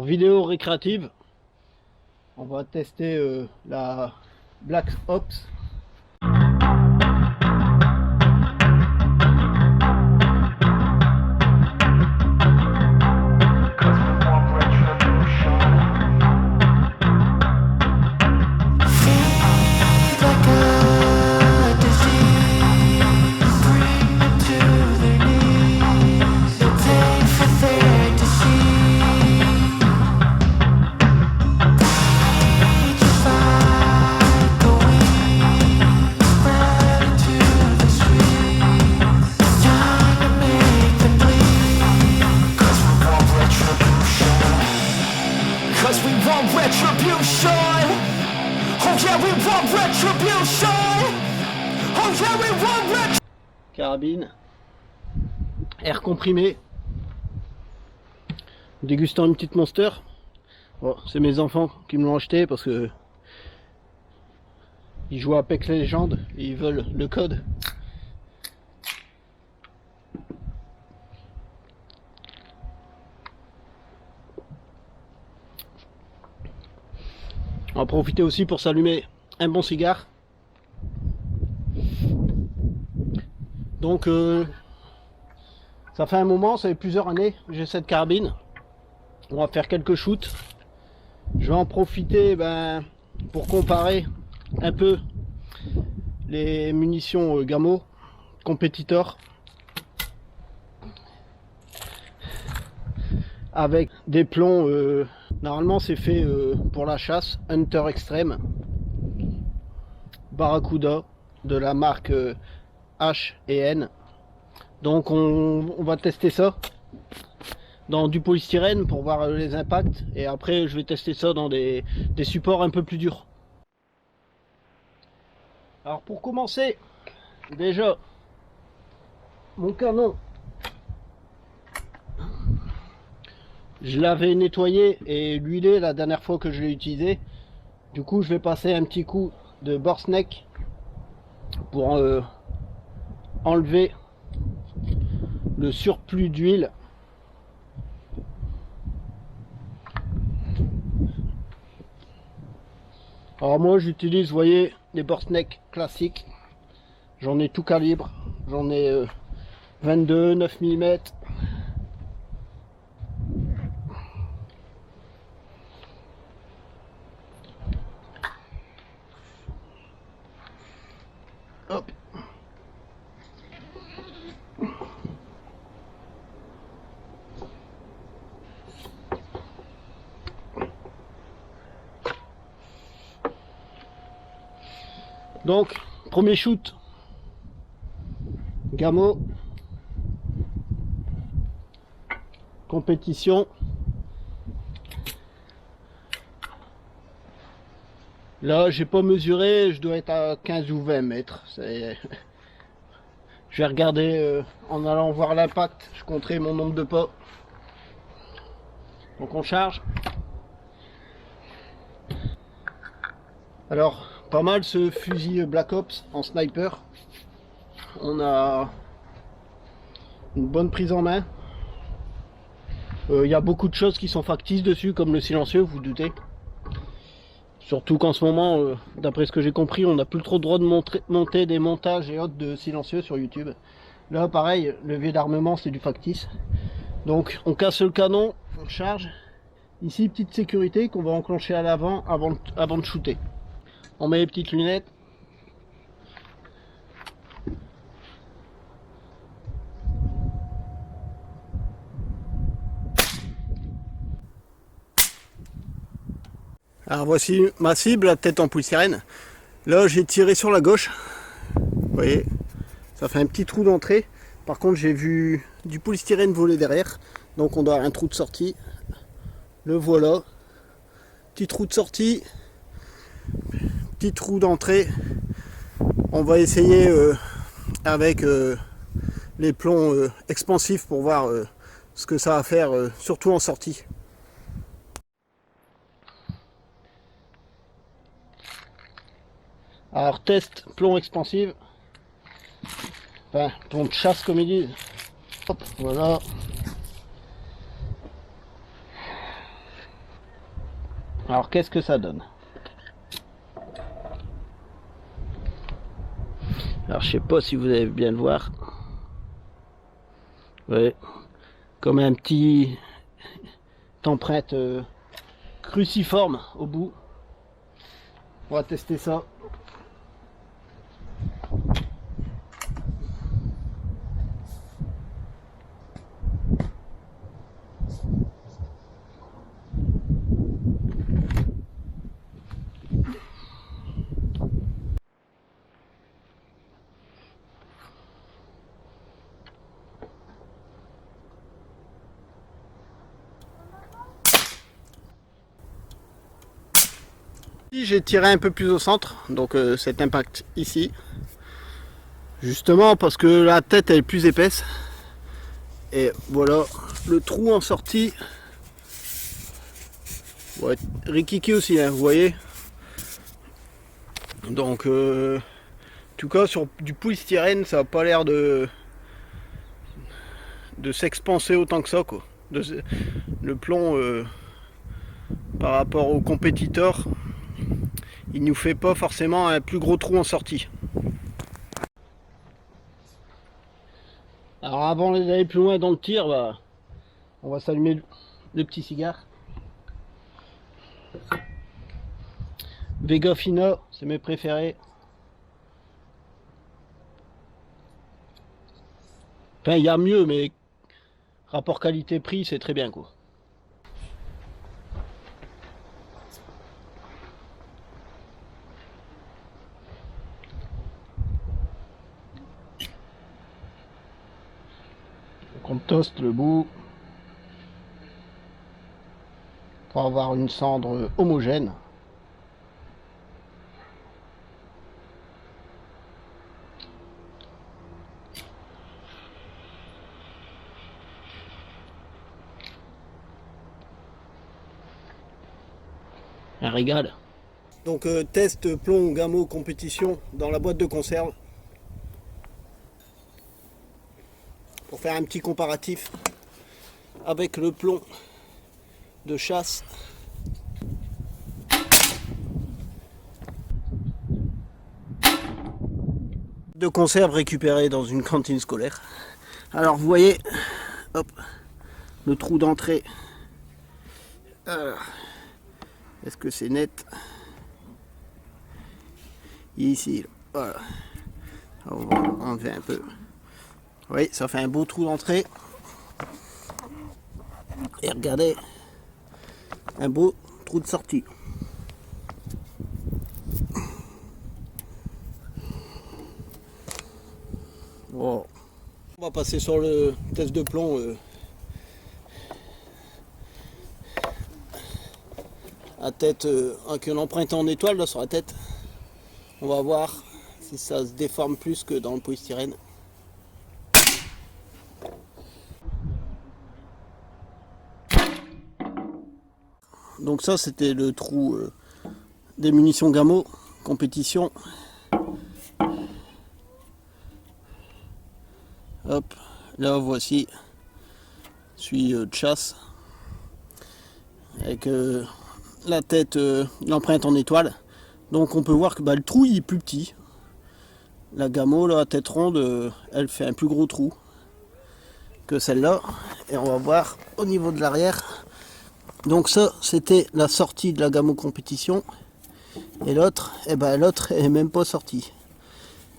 Alors vidéo récréative, on va tester la Black Ops. Carabine, air comprimé, dégustant une petite Monster. Bon, c'est mes enfants qui me l'ont acheté parce que ils jouent à Apex Legends et ils veulent le code. On va profiter aussi pour s'allumer un bon cigare. Donc ça fait un moment, ça fait plusieurs années que j'ai cette carabine. On va faire quelques shoots. Je vais en profiter pour comparer un peu les munitions Gamo Competitor avec des plombs. Normalement c'est fait pour la chasse, Hunter Extreme Barracuda de la marque H et N. Donc on va tester ça dans du polystyrène pour voir les impacts, et après je vais tester ça dans des supports un peu plus durs. Alors pour commencer, déjà mon canon, je l'avais nettoyé et huilé la dernière fois que je l'ai utilisé. Du coup je vais passer un petit coup de Borsneck pour enlever le surplus d'huile. Alors moi j'utilise, vous voyez, les Borsneck classiques. J'en ai tout calibre. J'en ai 22, 9 mm. Hop. Donc, premier shoot, Gamo, compétition. Là, j'ai pas mesuré, je dois être à 15 ou 20 mètres. Je vais regarder en allant voir l'impact, je compterai mon nombre de pas. Donc on charge. Alors, pas mal ce fusil Black Ops en sniper. On a une bonne prise en main. Il y a beaucoup de choses qui sont factices dessus, comme le silencieux, vous vous doutez. Surtout qu'en ce moment, d'après ce que j'ai compris, on n'a plus trop le droit de monter des montages et autres de silencieux sur YouTube. Là, pareil, levier d'armement, c'est du factice. Donc, on casse le canon, on charge. Ici, petite sécurité qu'on va enclencher à l'avant avant de shooter. On met les petites lunettes. Alors voici ma cible, la tête en polystyrène. Là j'ai tiré sur la gauche. Vous voyez, ça fait un petit trou d'entrée. Par contre j'ai vu du polystyrène voler derrière. Donc on doit avoir un trou de sortie. Le voilà. Petit trou de sortie. Petit trou d'entrée. On va essayer avec les plombs expansifs pour voir ce que ça va faire, surtout en sortie. Alors test plomb expansif, enfin plomb de chasse comme ils disent. Hop, voilà. Alors qu'est-ce que ça donne? Alors je sais pas si vous allez bien le voir. Ouais, comme un petit empreinte cruciforme au bout. On va tester ça. J'ai tiré un peu plus au centre, donc cet impact ici. Justement parce que la tête elle est plus épaisse. Et voilà, le trou en sortie. Ouais, rikiki aussi, hein, vous voyez. Donc, en tout cas, sur du polystyrène, ça n'a pas l'air de s'expanser autant que ça, quoi. Le plomb, par rapport aux compétiteurs, il nous fait pas forcément un plus gros trou en sortie. Alors avant d'aller plus loin dans le tir, bah, on va s'allumer le petit cigare. Vega Fina, c'est mes préférés. Enfin, il y a mieux, mais rapport qualité-prix, c'est très bien, quoi. Donc on toste le bout pour avoir une cendre homogène. Un régal. Donc test plomb Gamo compétition dans la boîte de conserve. Pour faire un petit comparatif avec le plomb de chasse. De conserve récupéré dans une cantine scolaire. Alors vous voyez, hop, le trou d'entrée. Est-ce que c'est net? Ici, voilà. On va enlever un peu. Oui, ça fait un beau trou d'entrée. Et regardez, un beau trou de sortie. Wow. On va passer sur le test de plomb à tête avec une empreinte en étoile là, sur la tête. On va voir si ça se déforme plus que dans le polystyrène. Donc ça c'était le trou des munitions Gamo compétition. Hop, là voici celui de chasse avec la tête, l'empreinte en étoile. Donc on peut voir que bah, le trou il est plus petit. La Gamo, la tête ronde, elle fait un plus gros trou que celle-là. Et on va voir au niveau de l'arrière. Donc ça c'était la sortie de la Gamo compétition. Et l'autre, eh ben l'autre est même pas sortie.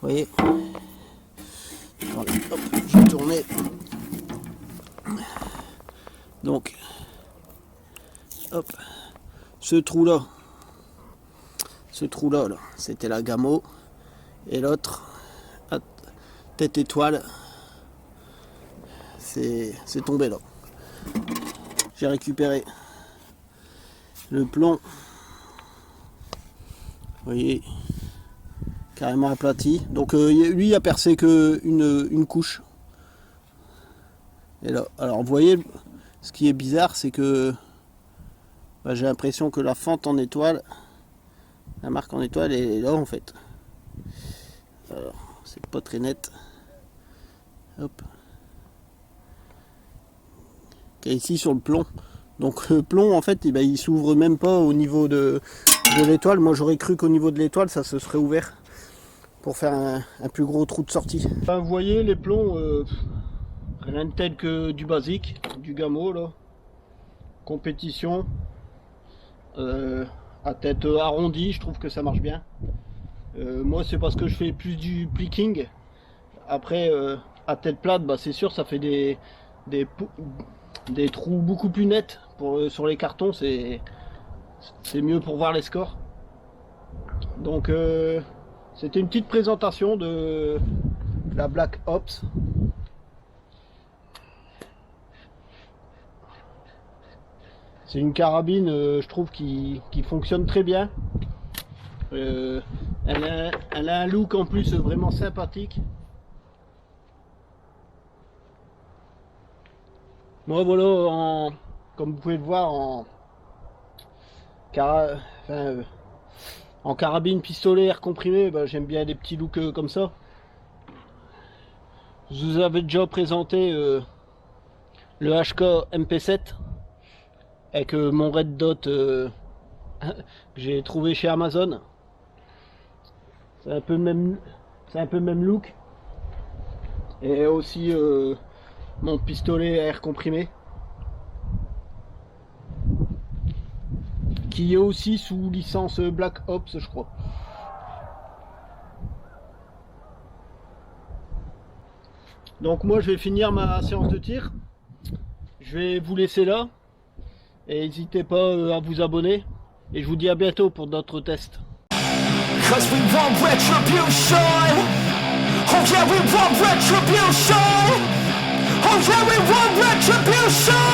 Vous voyez. Attendez, hop, je vais tourner. Donc, hop, ce trou là, là, c'était la Gamo. Et l'autre, tête étoile, c'est tombé là. J'ai récupéré le plomb. Vous voyez, carrément aplati. Donc lui il a percé que une couche. Et là, alors vous voyez, ce qui est bizarre, c'est que bah, j'ai l'impression que la fente en étoile, la marque en étoile, elle est là en fait. Alors, c'est pas très net. Hop. Et ici sur le plomb, Donc le plomb en fait eh ben, il s'ouvre même pas au niveau de l'étoile. Moi j'aurais cru qu'au niveau de l'étoile ça se serait ouvert pour faire un plus gros trou de sortie. Ben, vous voyez les plombs, rien de tel que du basique, du Gamo là. Compétition. À tête arrondie, je trouve que ça marche bien. Moi c'est parce que je fais plus du plicking. Après à tête plate, bah, c'est sûr ça fait des trous beaucoup plus nets sur les cartons, c'est mieux pour voir les scores. Donc c'était une petite présentation de la Black Ops. C'est une carabine, je trouve, qui fonctionne très bien. Elle a un look en plus vraiment sympathique. Moi voilà, comme vous pouvez le voir, en carabine pistolet air comprimé, bah, j'aime bien des petits looks comme ça. Je vous avais déjà présenté le HK MP7 avec mon Red Dot que j'ai trouvé chez Amazon. C'est un peu le même look. Et aussi mon pistolet à air comprimé qui est aussi sous licence Black Ops, je crois. Donc moi je vais finir ma séance de tir. Je vais vous laisser là. Et n'hésitez pas à vous abonner. Et je vous dis à bientôt pour d'autres tests. Cause we want retribution. Oh yeah, we want retribution. Oh yeah, we want retribution.